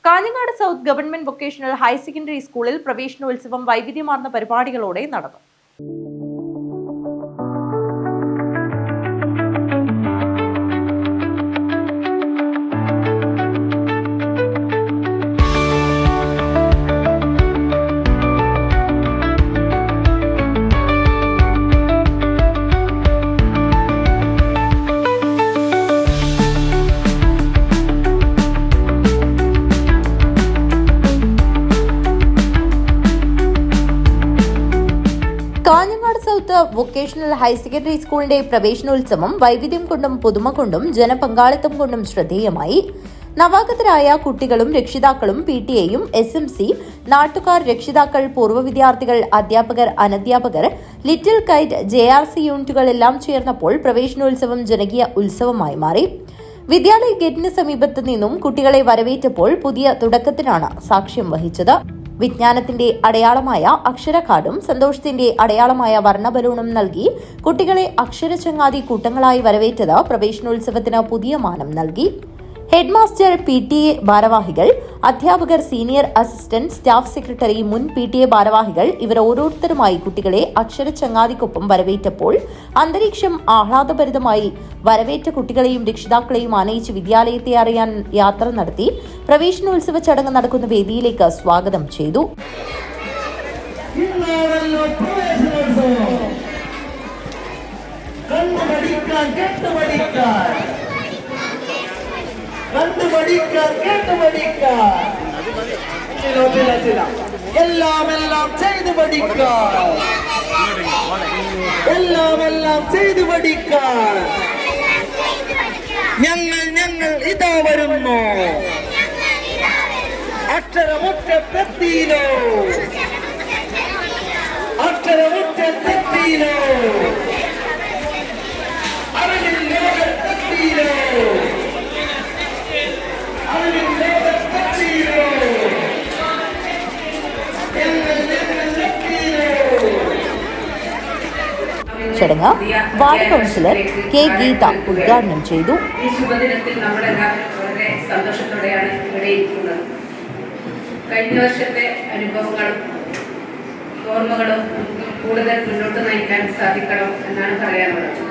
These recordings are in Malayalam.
Kanhangad south government vocational higher secondary സ്കൂളിൽ പ്രവേശനോത്സവം വൈവിധ്യമാർന്ന പരിപാടികളോടെ നടന്നു. Kanhangad south vocational higher secondary സ്കൂളിന്റെ പ്രവേശനോത്സവം വൈവിധ്യം കൊണ്ടും പുതുമ കൊണ്ടും ജനപങ്കാളിത്തം കൊണ്ടും ശ്രദ്ധേയമായി. നവാഗതരായ കുട്ടികളും രക്ഷിതാക്കളും PTA-യും SMC, നാട്ടുകാർ, രക്ഷിതാക്കൾ, പൂർവ്വ വിദ്യാർത്ഥികൾ, അധ്യാപകർ, അനധ്യാപകർ, ലിറ്റിൽ കൈറ്റ്, JRC യൂണിറ്റുകൾ എല്ലാം ചേർന്നപ്പോൾ പ്രവേശനോത്സവം ജനകീയ ഉത്സവമായി മാറി. വിദ്യാലയ ഗേറ്റിന് സമീപത്ത് നിന്നും കുട്ടികളെ വരവേറ്റപ്പോൾ പുതിയ തുടക്കത്തിനാണ് സാക്ഷ്യം വഹിച്ചത്. വിജ്ഞാനത്തിന്റെ അടയാളമായ അക്ഷരക്കാർഡും സന്തോഷത്തിന്റെ അടയാളമായ വർണ്ണബലൂണും നൽകി കുട്ടികളെ അക്ഷരചങ്ങാതി കൂട്ടങ്ങളായി വരവേറ്റത് പ്രവേശനോത്സവത്തിന് പുതിയ മാനം നൽകി. ഹെഡ്മാസ്റ്റർ, PTA ഭാരവാഹികൾ, അധ്യാപകർ, സീനിയർ അസിസ്റ്റന്റ്, സ്റ്റാഫ് സെക്രട്ടറി, മുൻ PTA ഭാരവാഹികൾ ഇവർ ഓരോരുത്തരുമായി കുട്ടികളെ അക്ഷരചങ്ങാതിക്കൊപ്പം വരവേറ്റപ്പോൾ അന്തരീക്ഷം ആഹ്ലാദഭരിതമായി. വരവേറ്റ കുട്ടികളെയും രക്ഷിതാക്കളെയും ആനയിച്ച് വിദ്യാലയത്തെ അറിയാൻ യാത്ര നടത്തി പ്രവേശനോത്സവ ചടങ്ങ് നടക്കുന്ന വേദിയിലേക്ക് സ്വാഗതം ചെയ്തു. എല്ലാം ചെയ്തു പഠിക്കാൻ, എല്ലാം ചെയ്തു പഠിക്കാൻ ഞങ്ങൾ ഇതാ വരുന്നു. അക്ഷരമുറ്റത്തെത്തിയിലോ, അക്ഷരമുറ്റത്തെത്തിയിലോ, അറിവിൻ ലോകത്തെത്തിയിലോ, അറിവിൻ ലോകത്തെത്തിയിലോ, ചടങ്ങ് വാർഡ് കൗൺസിലർ K. ഗീത ഉദ്ഘാടനം ചെയ്തു. ഈ ശുഭദിനത്തിൽ നമ്മളെല്ലാവരും വളരെ സന്തോഷത്തോടെയാണ് ഇവിടെ ഇരിക്കുന്നത്. കഴിഞ്ഞ വർഷത്തെ അനുഭവങ്ങളും ഓർമ്മകളും കൂടുതൽ മുന്നോട്ട് നയിക്കാൻ സാധിക്കണം എന്നാണ് പറയാനുള്ളത്.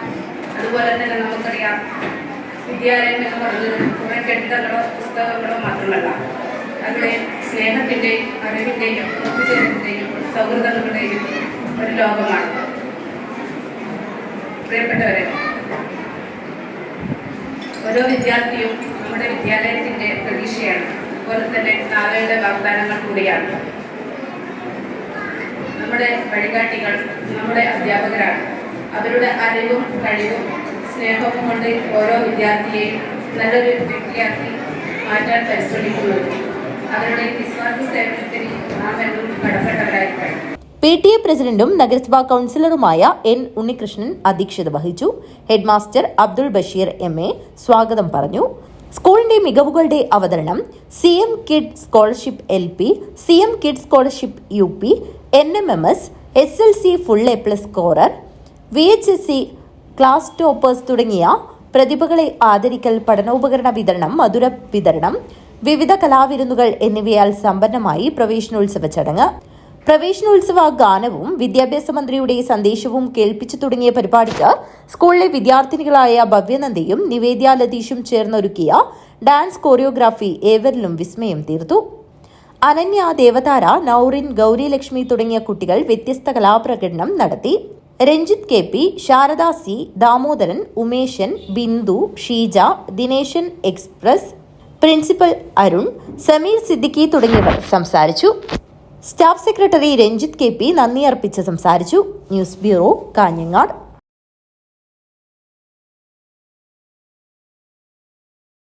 അതുപോലെ തന്നെ നമുക്കറിയാം, വിദ്യാലയം എന്ന് പറഞ്ഞത് കുറെ കെട്ടിടങ്ങളോ പുസ്തകങ്ങളോ മാത്രമല്ല, അവിടെ സ്നേഹത്തിൻ്റെയും അറിവിൻ്റെയും ഒത്തുചേരലിൻ്റെയും സൗഹൃദങ്ങളുടെയും ഒരു ലോകമാണ്. പ്രിയപ്പെട്ടവരെ, ഓരോ വിദ്യാർത്ഥിയും നമ്മുടെ വിദ്യാലയത്തിൻ്റെ പ്രതീക്ഷയാണ്. അതുപോലെ തന്നെ നാളെയുടെ വാഗ്ദാനങ്ങൾ കൂടിയാണ്. നമ്മുടെ വഴികാട്ടികൾ നമ്മുടെ അധ്യാപകരാണ്. അവരുടെ അറിവും കഴിവും സ്നേഹവും കൊണ്ട് ഓരോ വിദ്യാർത്ഥിയെയും നല്ലൊരു വ്യക്തിയാക്കി മാറ്റാൻ പരിശ്രമിക്കുന്നത്. അവരുടെ നിസ്വാർത്ഥ സേവനത്തിന് നാം എന്നും കടപ്പെട്ടവരായിരിക്കണം. PTA പ്രസിഡന്റും നഗരസഭാ കൌൺസിലറുമായ N. ഉണ്ണികൃഷ്ണൻ അധ്യക്ഷത വഹിച്ചു. ഹെഡ്മാസ്റ്റർ അബ്ദുൾ ബഷീർ MA സ്വാഗതം പറഞ്ഞു. സ്കൂളിന്റെ മികവുകളുടെ അവതരണം CM kids scholarship LP, CM kids scholarship UP, NMMS, SLC full A+ scorer, VHSC class toppers തുടങ്ങിയ പ്രതിഭകളെ ആദരിക്കൽ, പഠനോപകരണ വിതരണം, മധുര വിതരണം, വിവിധ കലാവിരുന്നുകൾ എന്നിവയാൽ സമ്പന്നമായി പ്രവേശനോത്സവ ചടങ്ങ്. പ്രവേശനോത്സവ ഗാനവും വിദ്യാഭ്യാസ മന്ത്രിയുടെ സന്ദേശവും കേൾപ്പിച്ചു തുടങ്ങിയ പരിപാടിക്ക് സ്കൂളിലെ വിദ്യാർത്ഥിനികളായ ഭവ്യനന്ദയും നിവേദ്യ ലതീഷും ചേർന്നൊരുക്കിയ ഡാൻസ് കോറിയോഗ്രാഫി ഏവരിലും വിസ്മയം തീർത്തു. അനന്യ, ദേവതാര, നൌറിൻ, ഗൗരി ലക്ഷ്മി തുടങ്ങിയ കുട്ടികൾ വ്യത്യസ്ത കലാപ്രകടനം നടത്തി. Ranjith KP, Sharada C, Damodaran, Umeshan, Bindu, Sheeja, Dineshan express, principal Arun, Sameer Siddiqui തുടങ്ങിയവർ സംസാരിച്ചു. സ്റ്റാഫ് സെക്രട്ടറി രഞ്ജിത്ത് KP നന്ദി അർപ്പിച്ച് സംസാരിച്ചു. News bureau, Kanhangad.